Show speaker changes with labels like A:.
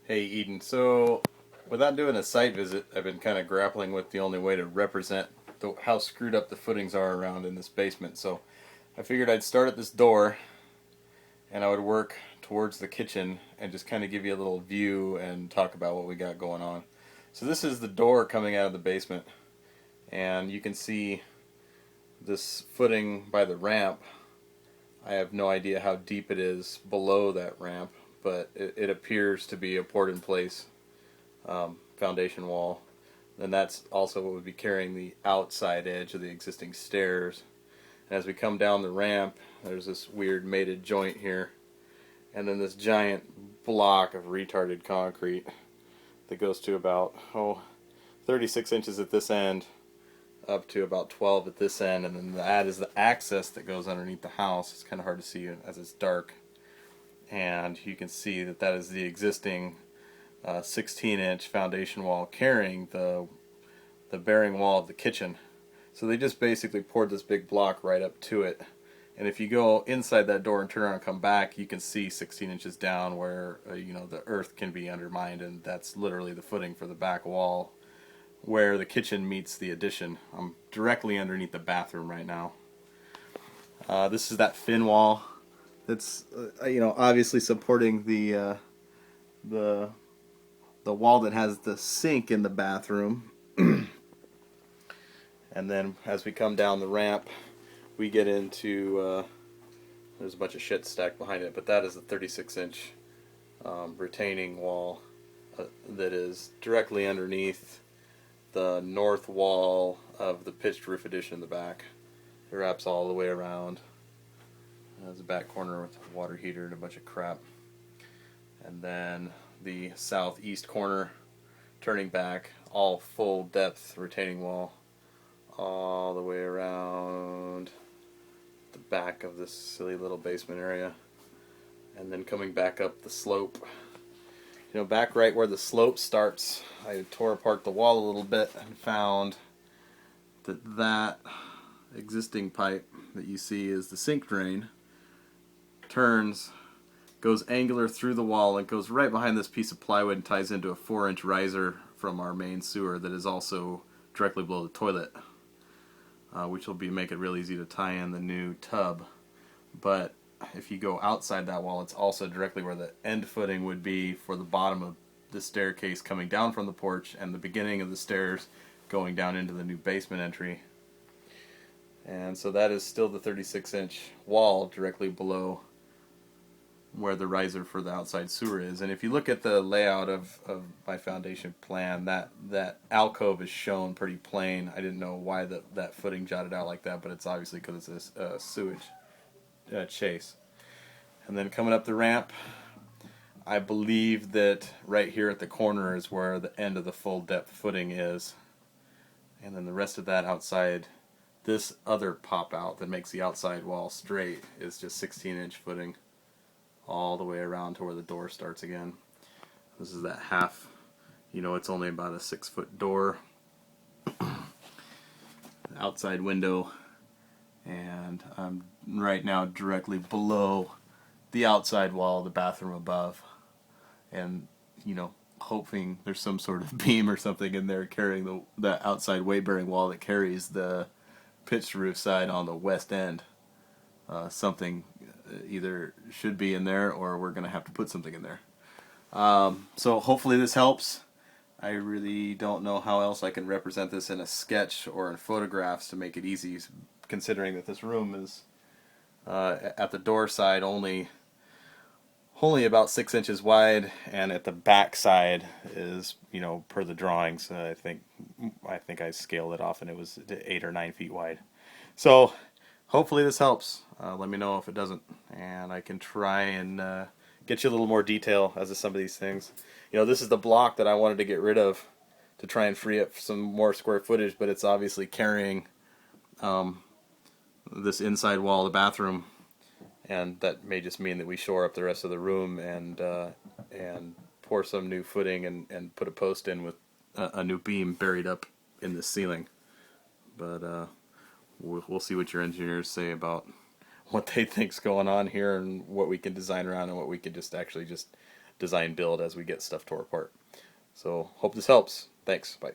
A: Hey Eden, so without doing a site visit, I've been kind of grappling with the only way to represent how screwed up the footings are around in this basement. So I figured I'd start at this door and I would work towards the kitchen and just kind of give you a little view and talk about what we got going on. So this is the door coming out of the basement, and you can see this footing by the ramp. I have no idea how deep it is below that ramp, but it appears to be a poured in place foundation wall. And that's also what would be carrying the outside edge of the existing stairs. And as we come down the ramp, there's this weird mated joint here, and then this giant block of retarded concrete that goes to about 36 inches at this end, up to about 12 at this end, and then that is the access that goes underneath the house. It's kind of hard to see as it's dark, and you can see that that is the existing 16-inch foundation wall carrying the bearing wall of the kitchen. So they just basically poured this big block right up to it. And if you go inside that door and turn around and come back, you can see 16 inches down where the earth can be undermined, and that's literally the footing for the back wall where the kitchen meets the addition. I'm directly underneath the bathroom right now. This is that fin wall that's obviously supporting the the wall that has the sink in the bathroom. And then as we come down the ramp, we get into there's a bunch of shit stacked behind it, but that is a 36-inch retaining wall that is directly underneath the north wall of the pitched roof addition in the back. It wraps all the way around. There's a back corner with a water heater and a bunch of crap. And then the southeast corner, turning back, all full depth retaining wall, all the way around the back of this silly little basement area. And then coming back up the slope. Back right where the slope starts, I tore apart the wall a little bit and found that existing pipe that you see is the sink drain, turns, goes angular through the wall, and goes right behind this piece of plywood and ties into a 4-inch riser from our main sewer that is also directly below the toilet, which will make it real easy to tie in the new tub. But if you go outside that wall, it's also directly where the end footing would be for the bottom of the staircase coming down from the porch and the beginning of the stairs going down into the new basement entry. And so that is still the 36-inch wall directly below where the riser for the outside sewer is. And if you look at the layout of my foundation plan, that alcove is shown pretty plain. I didn't know why that footing jotted out like that, but it's obviously because it's a sewage chase. And then coming up the ramp, I believe that right here at the corner is where the end of the full depth footing is. And then the rest of that outside, this other pop out that makes the outside wall straight, is just 16-inch footing all the way around to where the door starts again. This is that half, it's only about a 6-foot door, outside window, and I'm right now directly below the outside wall of the bathroom above, and hoping there's some sort of beam or something in there carrying the outside weight-bearing wall that carries the pitched roof side on the west end. Something either should be in there, or we're going to have to put something in there. So hopefully this helps. I really don't know how else I can represent this in a sketch or in photographs to make it easy, considering that this room is at the door side only about 6 inches wide, and at the back side is, per the drawings, I think I scaled it off and it was 8 or 9 feet wide. So hopefully this helps. Let me know if it doesn't, and I can try and get you a little more detail as to some of these things. This is the block that I wanted to get rid of to try and free up some more square footage, but it's obviously carrying this inside wall of the bathroom, and that may just mean that we shore up the rest of the room and pour some new footing and put a post in with a new beam buried up in the ceiling. But we'll see what your engineers say about what they think's going on here and what we can design around and what we can just design build as we get stuff tore apart. So hope this helps. Thanks. Bye.